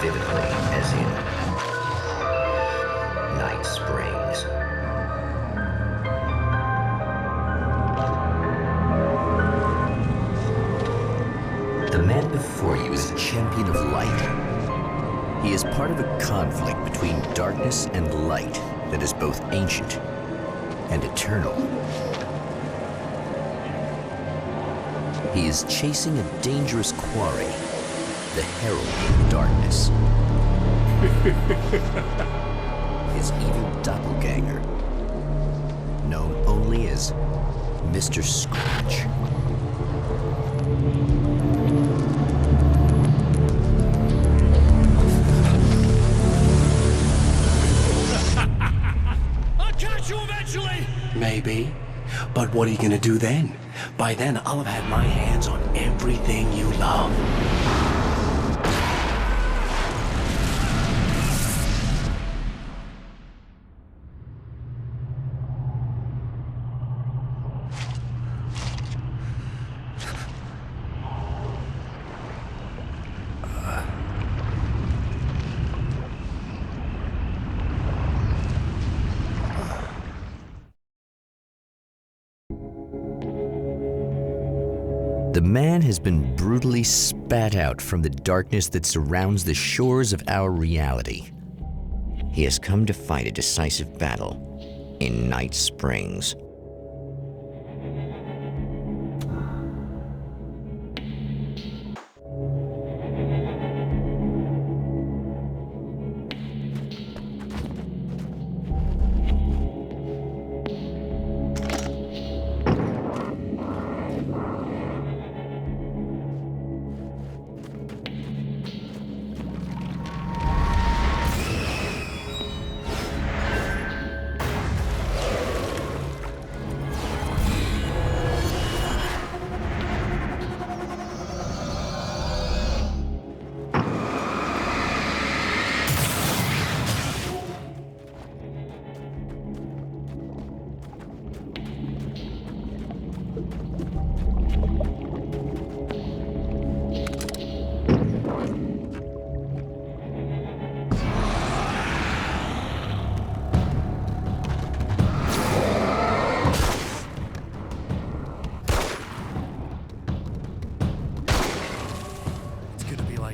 vividly as in Night Springs. The man before you is a champion of light. He is part of a conflict between darkness and light that is both ancient and eternal. He is chasing a dangerous quarry, the herald of darkness. His evil doppelganger, known only as Mr. Scratch. I'll catch you eventually! Maybe. But what are you gonna do then? By then, I'll have had my hands on everything you love. The man has been brutally spat out from the darkness that surrounds the shores of our reality. He has come to fight a decisive battle in Night Springs.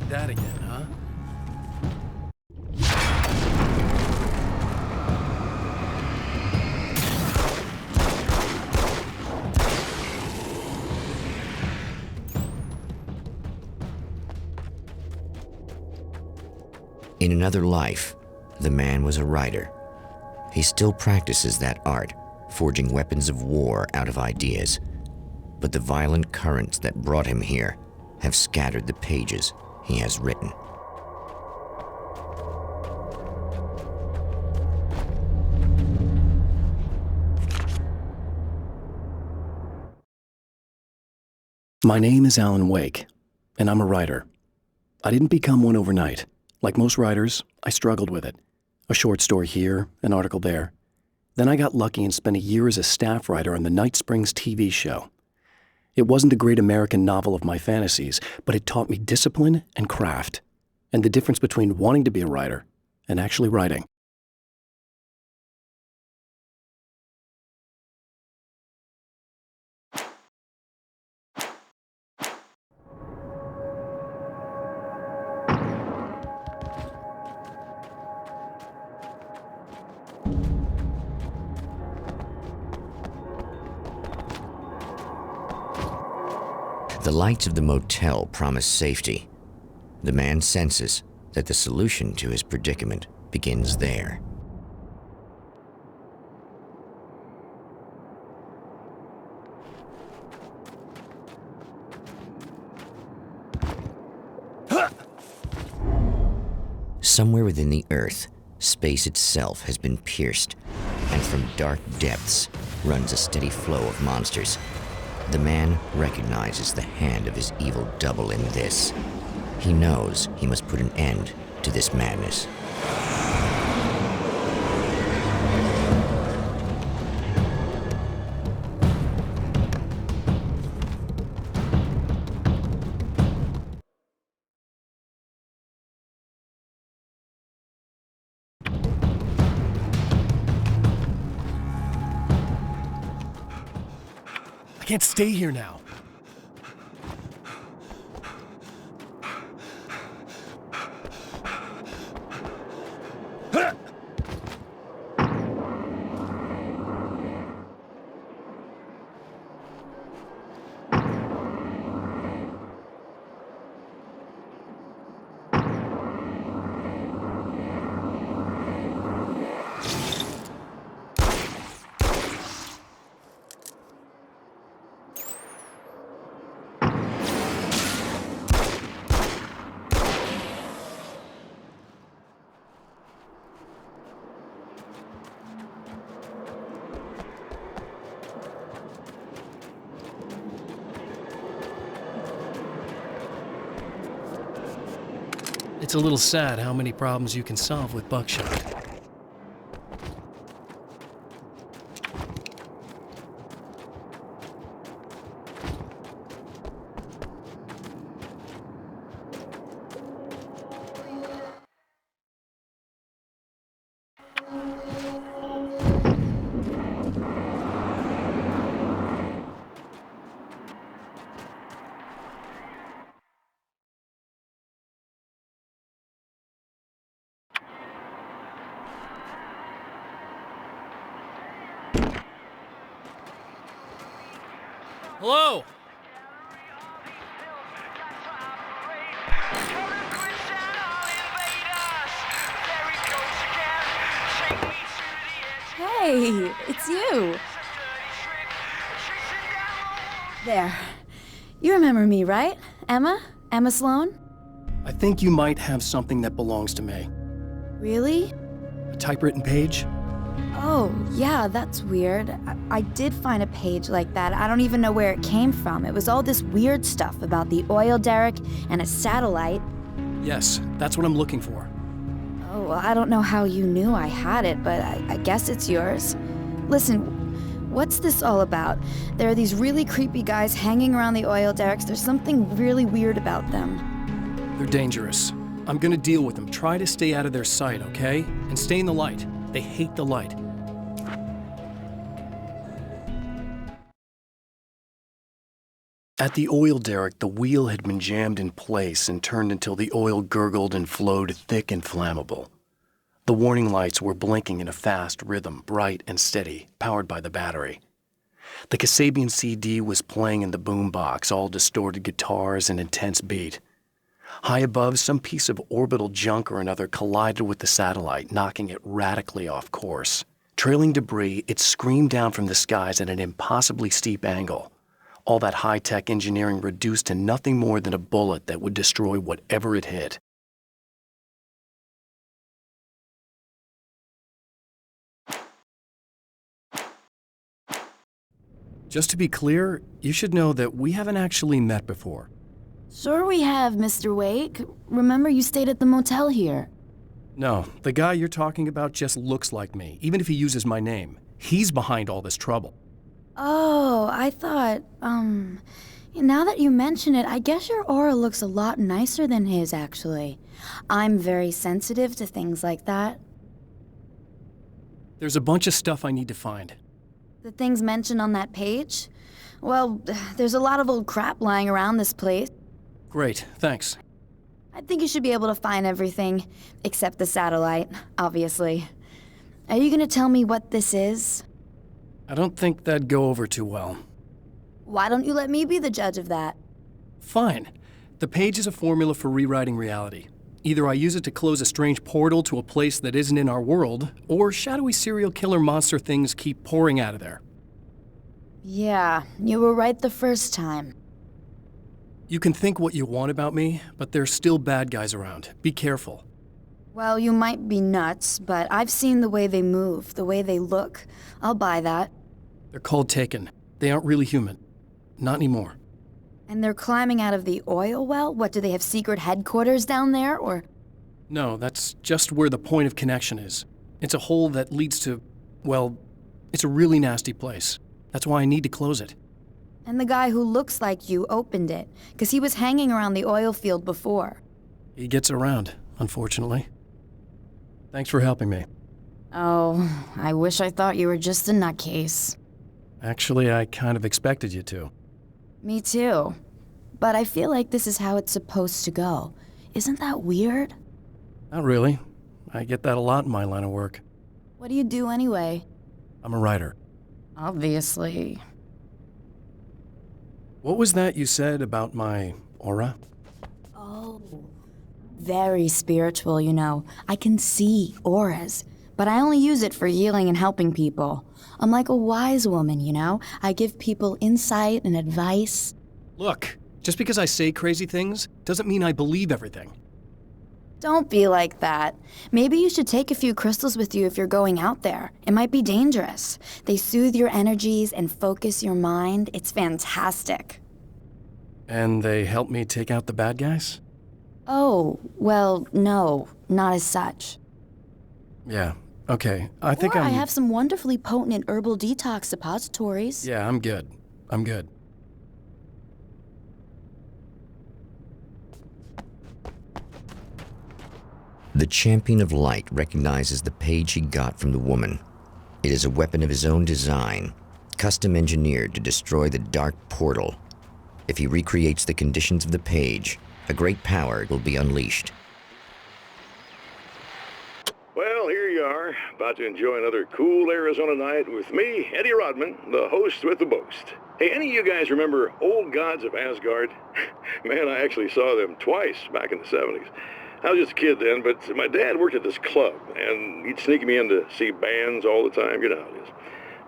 That again, huh? In another life, the man was a writer. He still practices that art, forging weapons of war out of ideas. But the violent currents that brought him here have scattered the pages he has written. My name is Alan Wake, and I'm a writer. I didn't become one overnight. Like most writers, I struggled with it. A short story here, an article there. Then I got lucky and spent a year as a staff writer on the Night Springs TV show. It wasn't the great American novel of my fantasies, but it taught me discipline and craft, and the difference between wanting to be a writer and actually writing. The lights of the motel promise safety. The man senses that the solution to his predicament begins there. Somewhere within the Earth, space itself has been pierced, and from dark depths runs a steady flow of monsters. The man recognizes the hand of his evil double in this. He knows he must put an end to this madness. can't stay here now. It's a little sad how many problems you can solve with buckshot. Hello? Hey, it's you. There. You remember me, right? Emma? Emma Sloan? I think you might have something that belongs to me. Really? A typewritten page? Oh, yeah, that's weird. I did find a page like that. I don't even know where it came from. It was all this weird stuff about the oil derrick and a satellite. Yes, that's what I'm looking for. Oh, well, I don't know how you knew I had it, but I guess it's yours. Listen, what's this all about? There are these really creepy guys hanging around the oil derricks. There's something really weird about them. They're dangerous. I'm gonna deal with them. Try to stay out of their sight, okay? And stay in the light. They hate the light. At the oil derrick, the wheel had been jammed in place and turned until the oil gurgled and flowed thick and flammable. The warning lights were blinking in a fast rhythm, bright and steady, powered by the battery. The Kasabian CD was playing in the boombox, all distorted guitars and intense beat. High above, some piece of orbital junk or another collided with the satellite, knocking it radically off course. Trailing debris, it screamed down from the skies at an impossibly steep angle. All that high-tech engineering reduced to nothing more than a bullet that would destroy whatever it hit. Just to be clear, you should know that we haven't actually met before. Sure we have, Mr. Wake. Remember you stayed at the motel here. No, the guy you're talking about just looks like me, even if he uses my name. He's behind all this trouble. Oh, I thought, now that you mention it, I guess your aura looks a lot nicer than his, actually. I'm very sensitive to things like that. There's a bunch of stuff I need to find. The things mentioned on that page? Well, there's a lot of old crap lying around this place. Great, thanks. I think you should be able to find everything, except the satellite, obviously. Are you gonna tell me what this is? I don't think that'd go over too well. Why don't you let me be the judge of that? Fine. The page is a formula for rewriting reality. Either I use it to close a strange portal to a place that isn't in our world, or shadowy serial killer monster things keep pouring out of there. Yeah, you were right the first time. You can think what you want about me, but there's still bad guys around. Be careful. Well, you might be nuts, but I've seen the way they move, the way they look. I'll buy that. They're called Taken. They aren't really human. Not anymore. And they're climbing out of the oil well? What, do they have secret headquarters down there, or...? No, that's just where the point of connection is. It's a hole that leads to, well, it's a really nasty place. That's why I need to close it. And the guy who looks like you opened it, because he was hanging around the oil field before. He gets around, unfortunately. Thanks for helping me. Oh, I wish I thought you were just a nutcase. Actually, I kind of expected you to. Me too. But I feel like this is how it's supposed to go. Isn't that weird? Not really. I get that a lot in my line of work. What do you do anyway? I'm a writer. Obviously. What was that you said about my aura? Oh. Very spiritual, you know. I can see auras, but I only use it for healing and helping people. I'm like a wise woman, you know? I give people insight and advice. Look, just because I say crazy things doesn't mean I believe everything. Don't be like that. Maybe you should take a few crystals with you if you're going out there. It might be dangerous. They soothe your energies and focus your mind. It's fantastic. And they help me take out the bad guys? Oh, well, no, not as such. Yeah, okay. I think I have some wonderfully potent herbal detox suppositories. Yeah, I'm good. I'm good. The champion of light recognizes the page he got from the woman. It is a weapon of his own design, custom engineered to destroy the dark portal. If he recreates the conditions of the page, a great power will be unleashed. Well, here you are, about to enjoy another cool Arizona night with me, Eddie Rodman, the host with the boast. Hey, any of you guys remember Old Gods of Asgard? Man, I actually saw them twice back in the 70s. I was just a kid then, but my dad worked at this club, and he'd sneak me in to see bands all the time. You know how it is.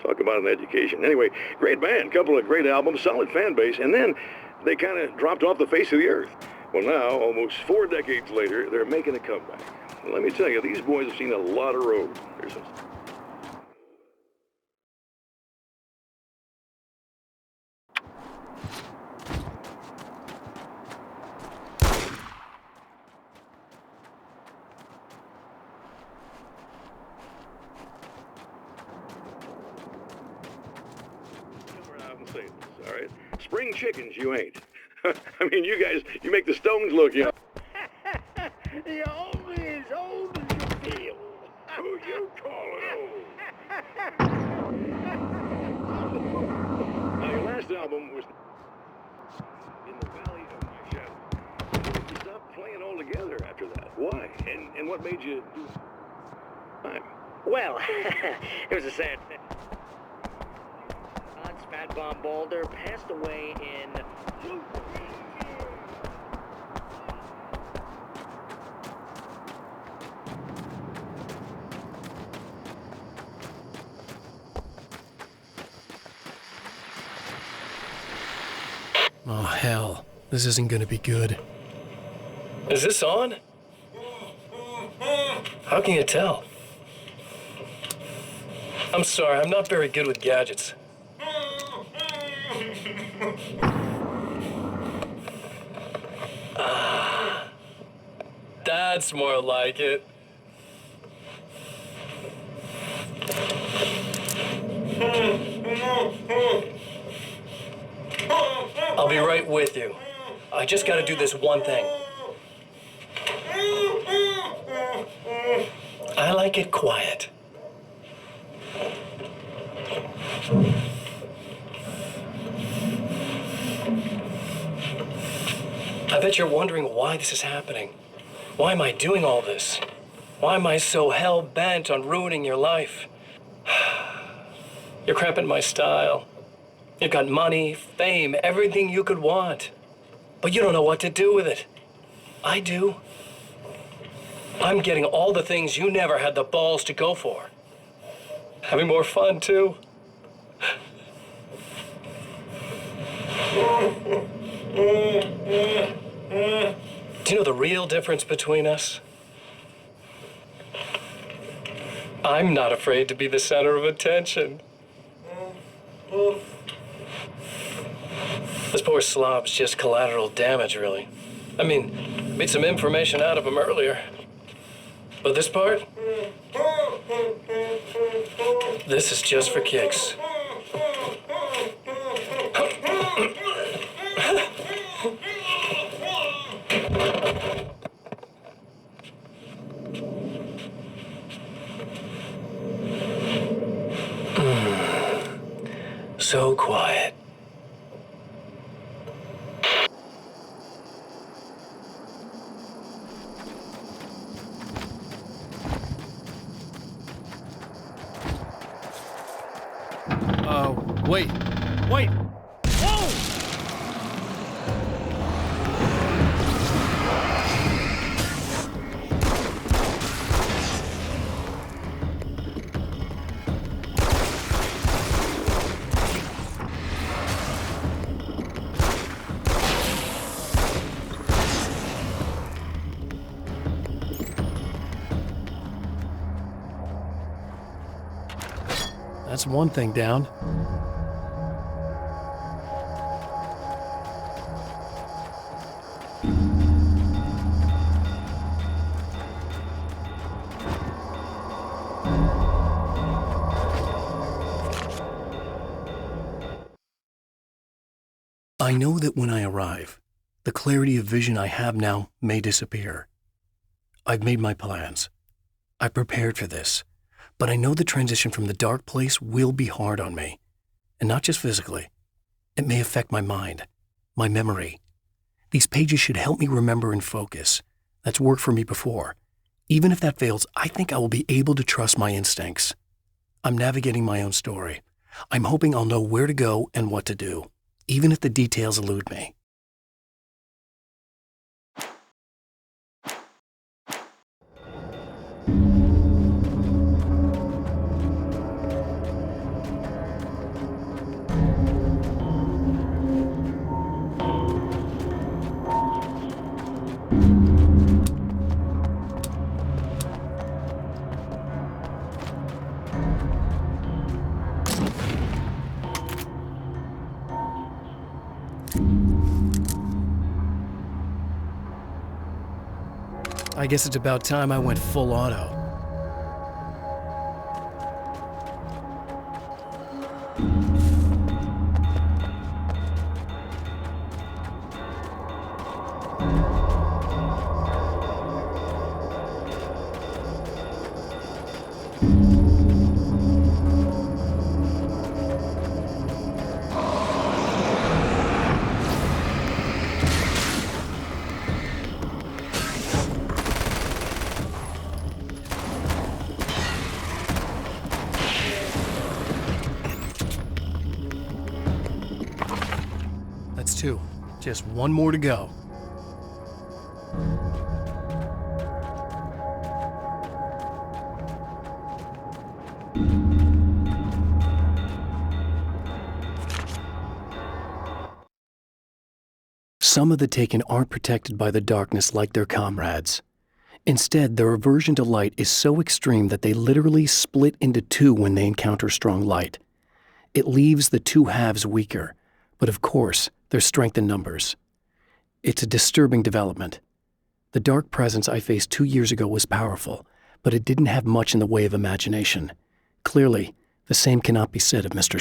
Talk about an education. Anyway, great band, couple of great albums, solid fan base, and then they kind of dropped off the face of the earth. Well, now, almost 4 decades later, they're making a comeback. And let me tell you, these boys have seen a lot of road. Here's some... Say this, all right? Spring chickens, you ain't. I mean, you guys, you make the Stones look young. You're only as old as you feel. Who you calling old? Now, your last album was In the Valley of My Shadow. You stopped playing altogether after that. Why? And what made you do time? Well, it was a sad thing. Fat Bomb Boulder passed away in... Oh, hell. This isn't gonna be good. Is this on? How can you tell? I'm sorry, I'm not very good with gadgets. That's more like it. I'll be right with you. I just gotta do this one thing. I like it quiet. I bet you're wondering why this is happening. Why am I doing all this? Why am I so hell-bent on ruining your life? You're cramping my style. You've got money, fame, everything you could want. But you don't know what to do with it. I do. I'm getting all the things you never had the balls to go for. Having more fun, too. Do you know the real difference between us? I'm not afraid to be the center of attention. This poor slob's just collateral damage, really. I mean, made some information out of him earlier. But this part? This is just for kicks. so quiet. Wait. Wait! Whoa! That's one thing down. I know that when I arrive, the clarity of vision I have now may disappear. I've made my plans. I prepared for this, but I know the transition from the dark place will be hard on me, and not just physically. It may affect my mind, my memory. These pages should help me remember and focus. That's worked for me before. Even if that fails, I think I will be able to trust my instincts. I'm navigating my own story. I'm hoping I'll know where to go and what to do, even if the details elude me. I guess it's about time I went full auto. That's two. Just one more to go. Some of the Taken aren't protected by the darkness like their comrades. Instead, their aversion to light is so extreme that they literally split into two when they encounter strong light. It leaves the two halves weaker, but of course, there's strength in numbers. It's a disturbing development. The dark presence I faced 2 years ago was powerful, but it didn't have much in the way of imagination. Clearly, the same cannot be said of Mr.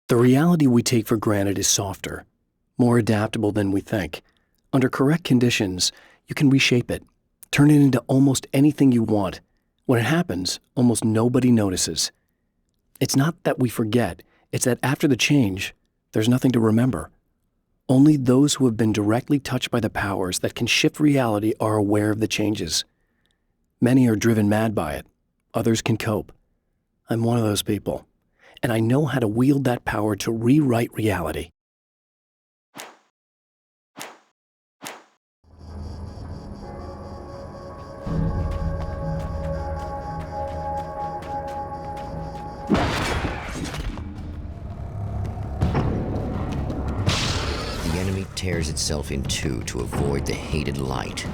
The reality we take for granted is softer, more adaptable than we think. Under correct conditions, you can reshape it, turn it into almost anything you want. When it happens, almost nobody notices. It's not that we forget, it's that after the change, there's nothing to remember. Only those who have been directly touched by the powers that can shift reality are aware of the changes. Many are driven mad by it, others can cope. I'm one of those people. And I know how to wield that power to rewrite reality. The enemy tears itself in two to avoid the hated light.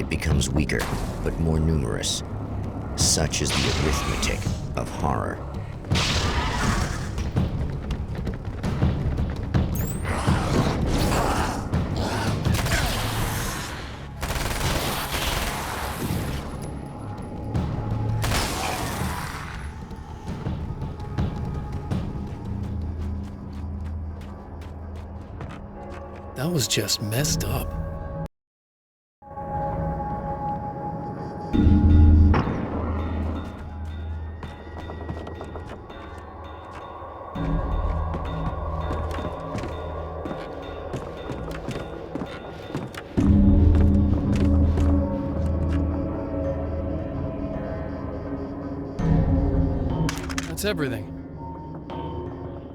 It it becomes weaker, but more numerous. Such is the arithmetic of horror. That was just messed up. That's everything.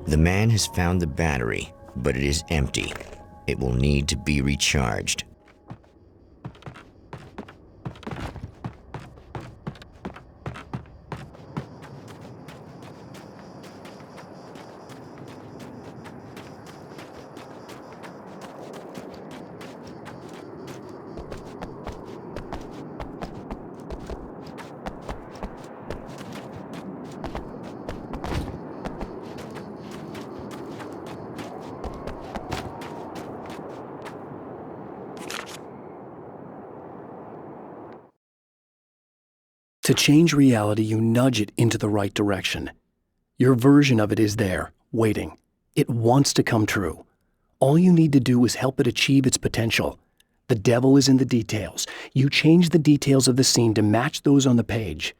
The man has found the battery, but it is empty. It will need to be recharged. To change reality, you nudge it into the right direction. Your version of it is there, waiting. It wants to come true. All you need to do is help it achieve its potential. The devil is in the details. You change the details of the scene to match those on the page.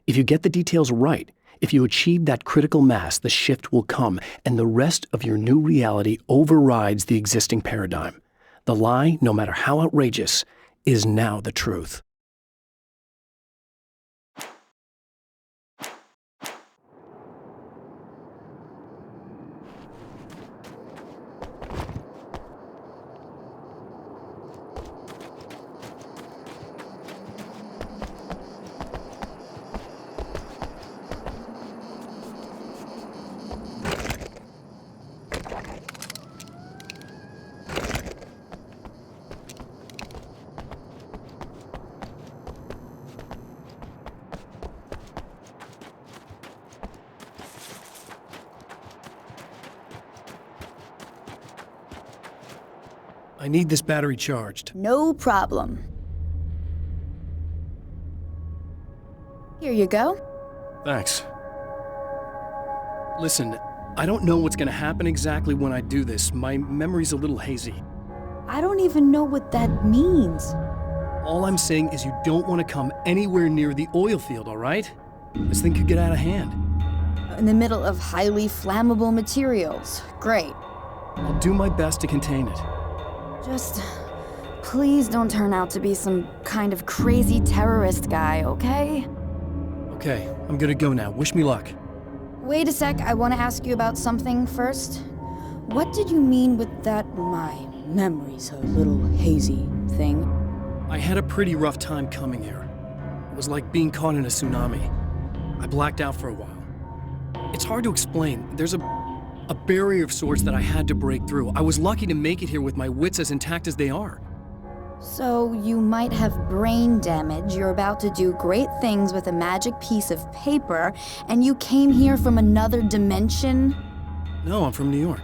If you get the details right, if you achieve that critical mass, the shift will come, and the rest of your new reality overrides the existing paradigm. The lie, no matter how outrageous, is now the truth. I need this battery charged. No problem. Here you go. Thanks. Listen, I don't know what's gonna happen exactly when I do this. My memory's a little hazy. I don't even know what that means. All I'm saying is you don't want to come anywhere near the oil field, all right? This thing could get out of hand. In the middle of highly flammable materials. Great. I'll do my best to contain it. Just please don't turn out to be some kind of crazy terrorist guy, okay? Okay, I'm gonna go now. Wish me luck. Wait a sec, I want to ask you about something first. What did you mean with that my memory's a little hazy thing? I had a pretty rough time coming here. It was like being caught in a tsunami. I blacked out for a while. It's hard to explain. There's a barrier of sorts that I had to break through. I was lucky to make it here with my wits as intact as they are. So you might have brain damage, you're about to do great things with a magic piece of paper, and you came here from another dimension? No, I'm from New York.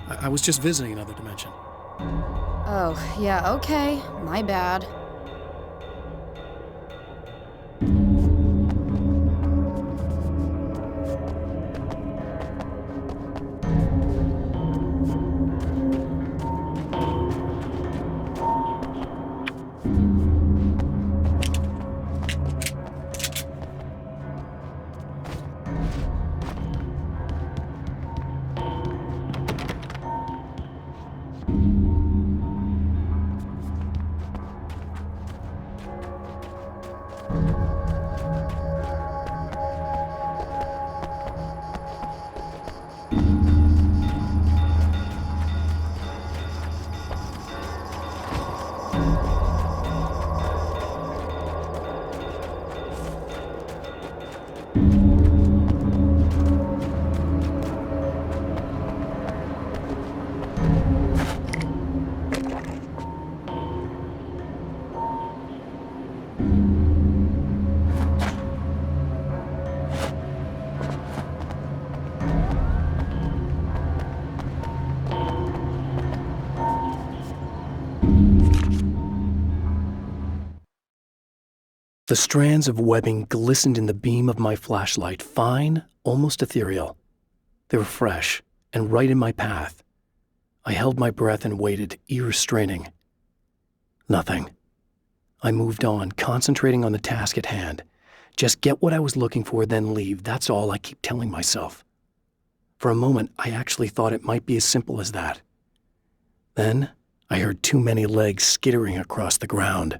I was just visiting another dimension. Oh, yeah, okay. My bad. The strands of webbing glistened in the beam of my flashlight, fine, almost ethereal. They were fresh and right in my path. I held my breath and waited, ears straining. Nothing. I moved on, concentrating on the task at hand. Just get what I was looking for, then leave. That's all I keep telling myself. For a moment, I actually thought it might be as simple as that. Then, I heard too many legs skittering across the ground.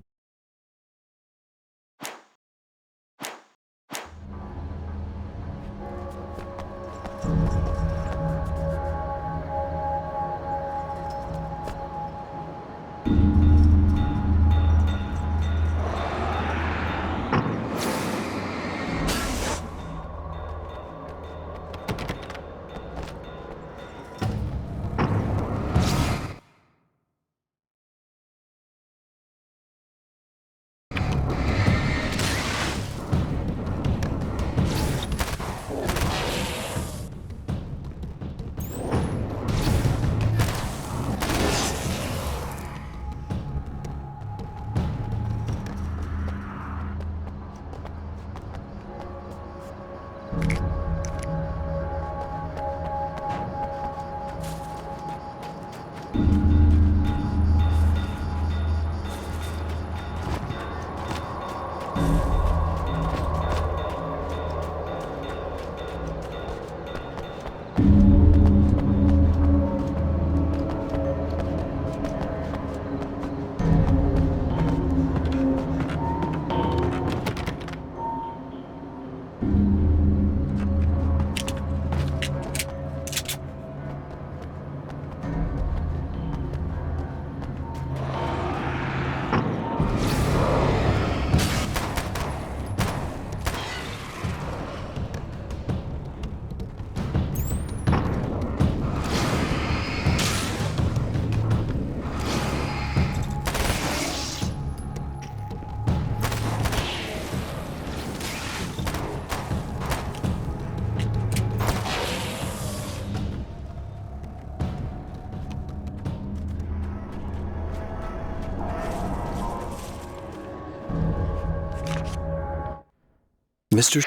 Mr.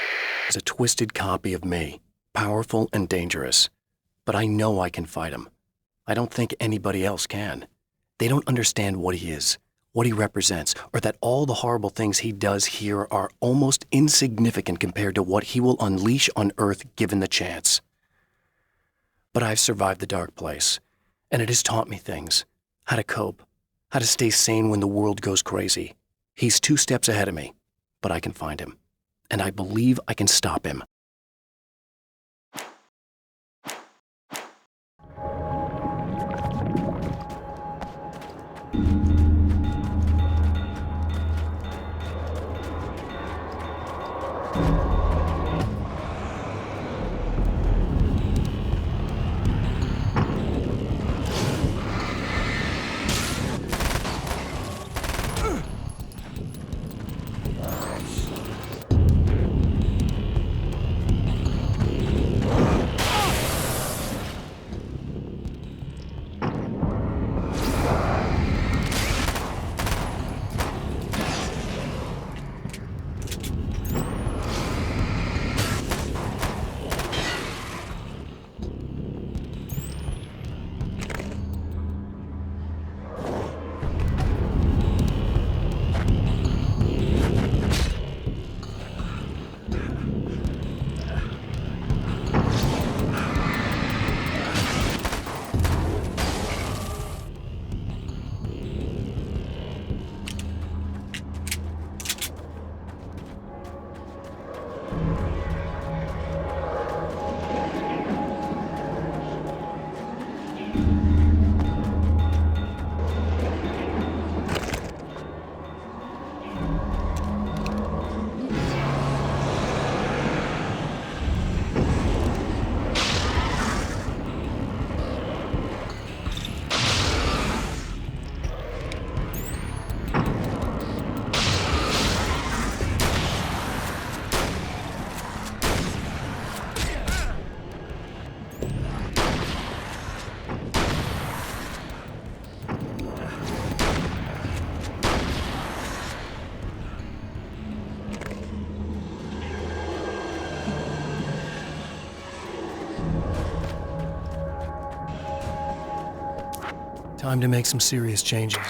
is a twisted copy of me, powerful and dangerous. But I know I can fight him. I don't think anybody else can. They don't understand what he is, what he represents, or that all the horrible things he does here are almost insignificant compared to what he will unleash on Earth given the chance. But I've survived the dark place, and it has taught me things. How to cope, how to stay sane when the world goes crazy. He's 2 steps ahead of me, but I can find him. And I believe I can stop him. Time to make some serious changes.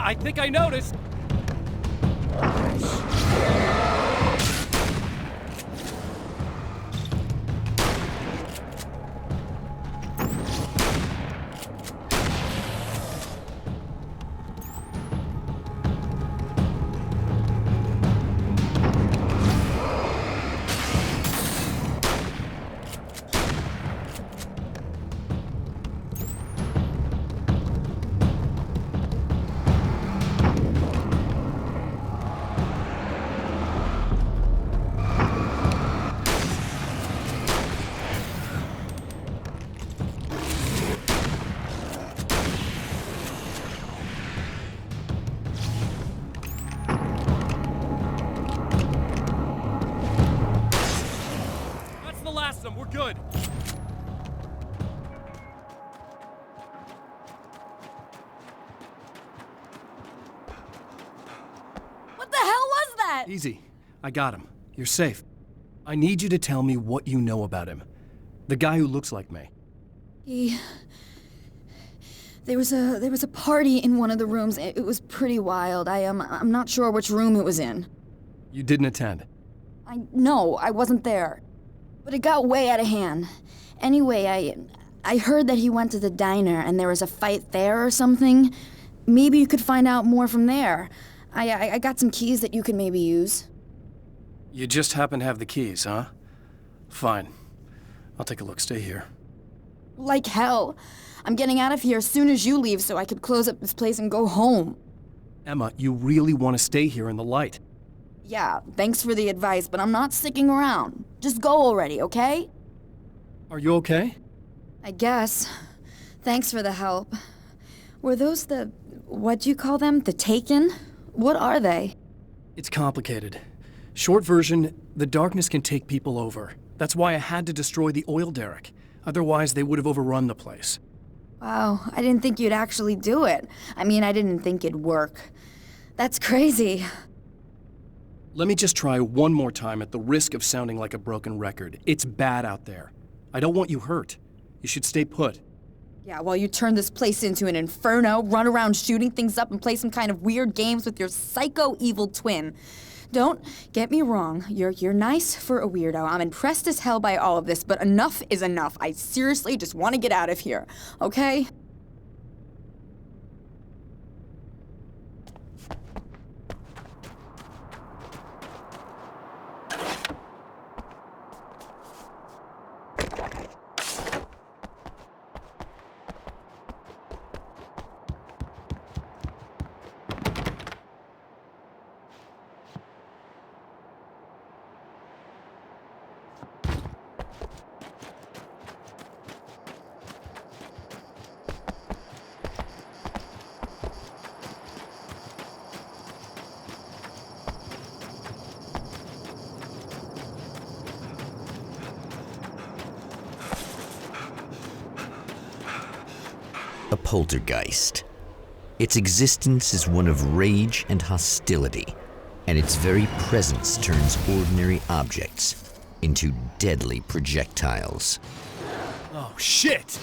I think I noticed. We're good. What the hell was that? Easy. I got him. You're safe. I need you to tell me what you know about him. The guy who looks like me. There was a party in one of the rooms. It was pretty wild. I'm not sure which room it was in. You didn't attend? No, I wasn't there. But it got way out of hand. Anyway, I heard that he went to the diner and there was a fight there or something. Maybe you could find out more from there. I got some keys that you could maybe use. You just happen to have the keys, huh? Fine. I'll take a look. Stay here. Like hell. I'm getting out of here as soon as you leave so I could close up this place and go home. Emma, you really want to stay here in the light? Yeah, thanks for the advice, but I'm not sticking around. Just go already, okay? Are you okay? I guess. Thanks for the help. Were those what do you call them? The Taken? What are they? It's complicated. Short version, the darkness can take people over. That's why I had to destroy the oil derrick. Otherwise, they would have overrun the place. Wow, I didn't think you'd actually do it. I mean, I didn't think it'd work. That's crazy. Let me just try one more time at the risk of sounding like a broken record. It's bad out there. I don't want you hurt. You should stay put. Yeah, while you turn this place into an inferno, run around shooting things up and play some kind of weird games with your psycho evil twin. Don't get me wrong. You're nice for a weirdo. I'm impressed as hell by all of this, but enough is enough. I seriously just want to get out of here, okay? A poltergeist. Its existence is one of rage and hostility, and its very presence turns ordinary objects into deadly projectiles. Oh, shit!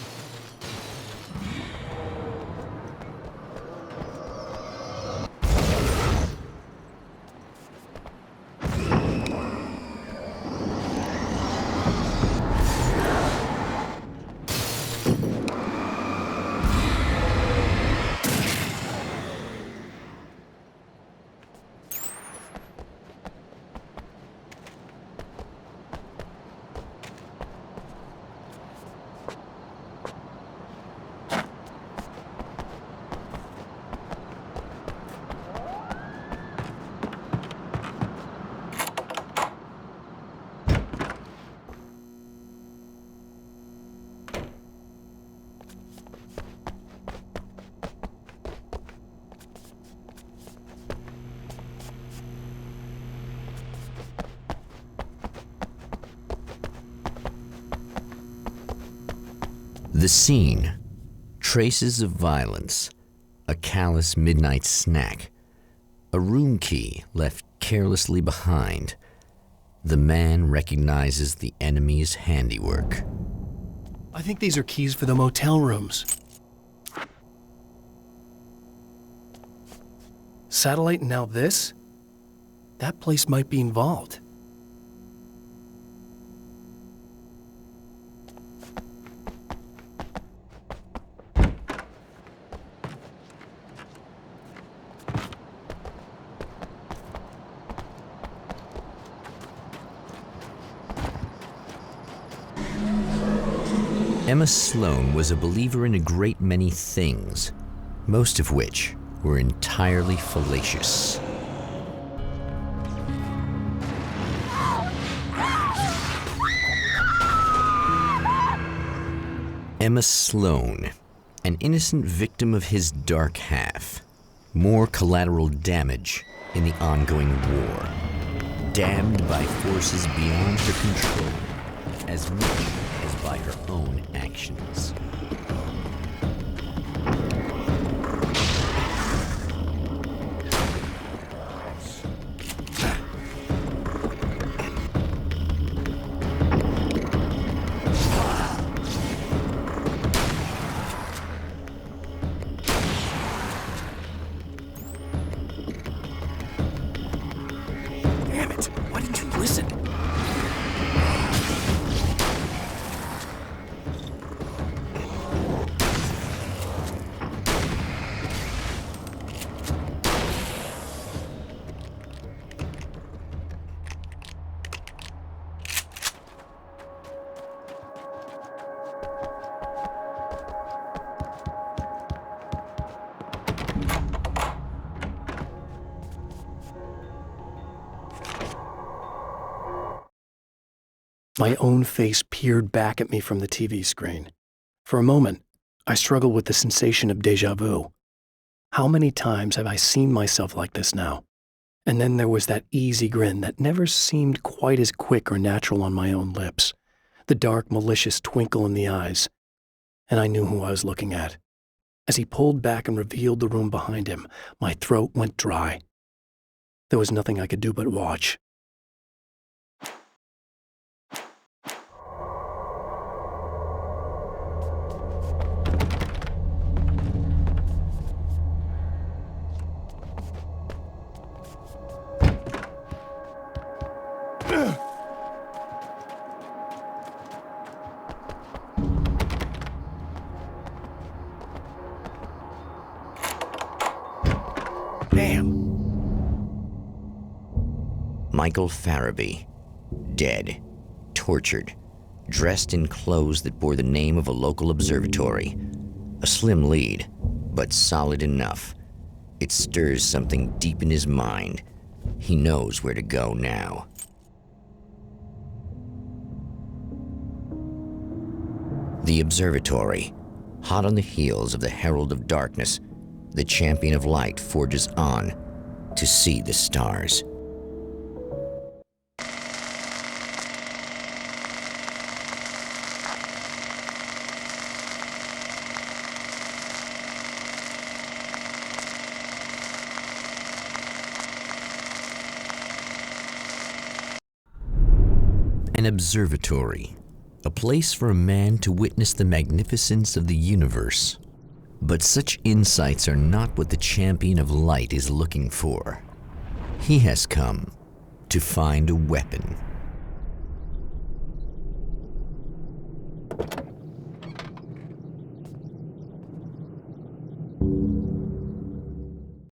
The scene. Traces of violence. A callous midnight snack. A room key left carelessly behind. The man recognizes the enemy's handiwork. I think these are keys for the motel rooms. Satellite and now this? That place might be involved. Emma Sloan was a believer in a great many things, most of which were entirely fallacious. Emma Sloan, an innocent victim of his dark half. More collateral damage in the ongoing war. Damned by forces beyond her control, as much as by her own actions. Damn it! Why didn't you listen? My own face peered back at me from the TV screen. For a moment, I struggled with the sensation of déjà vu. How many times have I seen myself like this now? And then there was that easy grin that never seemed quite as quick or natural on my own lips, the dark, malicious twinkle in the eyes. And I knew who I was looking at. As he pulled back and revealed the room behind him, my throat went dry. There was nothing I could do but watch. Michael Farabee, dead, tortured, dressed in clothes that bore the name of a local observatory. A slim lead, but solid enough. It stirs something deep in his mind. He knows where to go now. The observatory, hot on the heels of the Herald of Darkness, the champion of light forges on to see the stars. An observatory, a place for a man to witness the magnificence of the universe. But such insights are not what the champion of light is looking for. He has come to find a weapon.